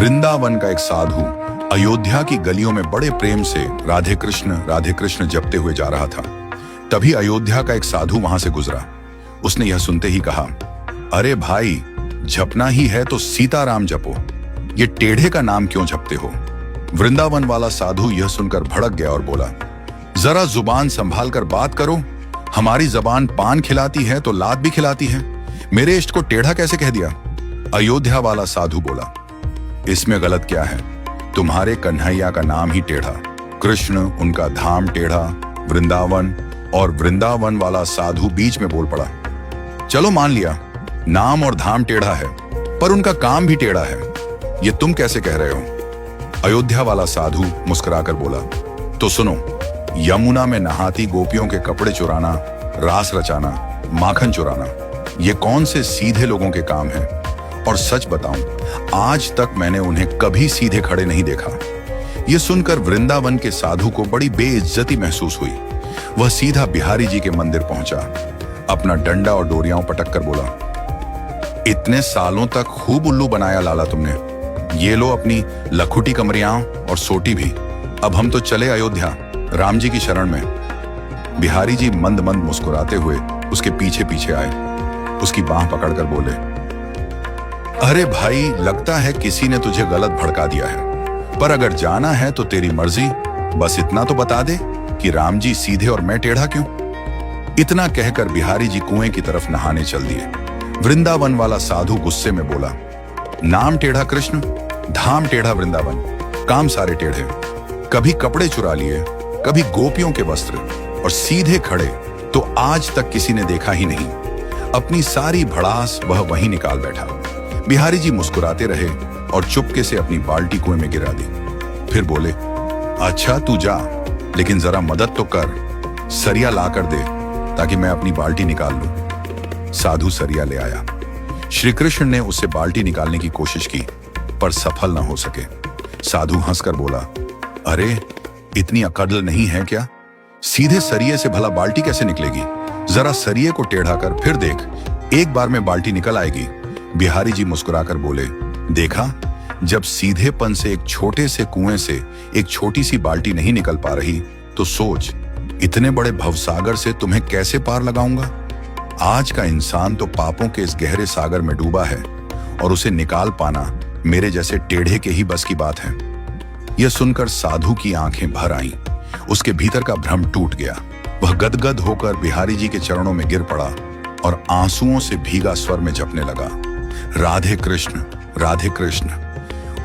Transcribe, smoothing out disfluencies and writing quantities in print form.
वृंदावन का एक साधु अयोध्या की गलियों में बड़े प्रेम से राधे कृष्ण जपते हुए जा रहा था। तभी अयोध्या का एक साधु वहां से गुजरा। उसने यह सुनते ही कहा, अरे भाई, जपना ही है तो सीताराम जपो, ये टेढ़े का नाम क्यों जपते हो? वृंदावन वाला साधु यह सुनकर भड़क गया और बोला, जरा जुबान संभाल कर बात करो। हमारी जबान पान खिलाती है तो लात भी खिलाती है। मेरे इष्ट को टेढ़ा कैसे कह दिया? अयोध्या वाला साधु बोला, इसमें गलत क्या है? तुम्हारे कन्हैया का नाम ही टेढ़ा, कृष्ण उनका धाम टेढ़ा, वृंदावन। और वृंदावन वाला साधु बीच में बोल पड़ा, चलो मान लिया नाम और धाम टेढ़ा है, पर उनका काम भी टेढ़ा है, ये तुम कैसे कह रहे हो? अयोध्या वाला साधु मुस्कुराकर बोला, तो सुनो, यमुना में नहाती गोपियों के कपड़े चुराना, रास रचाना, माखन चुराना, ये कौन से सीधे लोगों के काम है? और सच बताऊं, आज तक मैंने उन्हें कभी सीधे खड़े नहीं देखा। यह सुनकर वृंदावन के साधु को बड़ी बेइज्जती महसूस हुई। वह सीधा बिहारी जी के मंदिर पहुंचा, अपना डंडा और डोरियां पटक कर बोला, इतने सालों तक खूब उल्लू बनाया लाला तुमने, ये लो अपनी लखुटी कमरियां और सोटी भी। अब हम तो चले अयोध्या, राम जी की शरण में। बिहारी जी मंद मंद मुस्कुराते हुए उसके पीछे पीछे आए, उसकी बांह पकड़कर बोले, अरे भाई, लगता है किसी ने तुझे गलत भड़का दिया है, पर अगर जाना है तो तेरी मर्जी, बस इतना तो बता दे कि राम जी सीधे और मैं टेढ़ा क्यों? इतना कहकर बिहारी जी कुएं की तरफ नहाने चल दिए। वृंदावन वाला साधु गुस्से में बोला, नाम टेढ़ा कृष्ण, धाम टेढ़ा वृंदावन, काम सारे टेढ़े। कभी कपड़े चुरा लिए, कभी गोपियों के वस्त्र, और सीधे खड़े तो आज तक किसी ने देखा ही नहीं। अपनी सारी भड़ास वह वहीं निकाल बैठा। बिहारी जी मुस्कुराते रहे और चुपके से अपनी बाल्टी कुएं में गिरा दी। फिर बोले, अच्छा तू जा, लेकिन जरा मदद तो कर, सरिया ला कर दे ताकि मैं अपनी बाल्टी निकाल लूं। साधु सरिया ले आया। श्री कृष्ण ने उससे बाल्टी निकालने की कोशिश की, पर सफल न हो सके। साधु हंसकर बोला, अरे इतनी अकड़ नहीं है क्या? सीधे सरिये से भला बाल्टी कैसे निकलेगी? जरा सरिये को टेढ़ा कर फिर देख, एक बार में बाल्टी निकल आएगी। बिहारी जी मुस्कुराकर बोले, देखा, जब सीधेपन से एक छोटे से कुएं से एक छोटी सी बाल्टी नहीं निकल पा रही, तो सोच, इतने बड़े भवसागर से तुम्हें कैसे पार लगाऊंगा? आज का इंसान तो पापों के इस गहरे सागर में डूबा है, और उसे निकाल पाना मेरे जैसे टेढ़े के ही बस की बात है। यह सुनकर साधु की आंखें भर आईं, उसके भीतर का भ्रम टूट गया। वह गदगद होकर बिहारी जी के चरणों में गिर पड़ा और आंसुओं से भीगा स्वर में जपने लगा, राधे कृष्ण, राधे कृष्ण।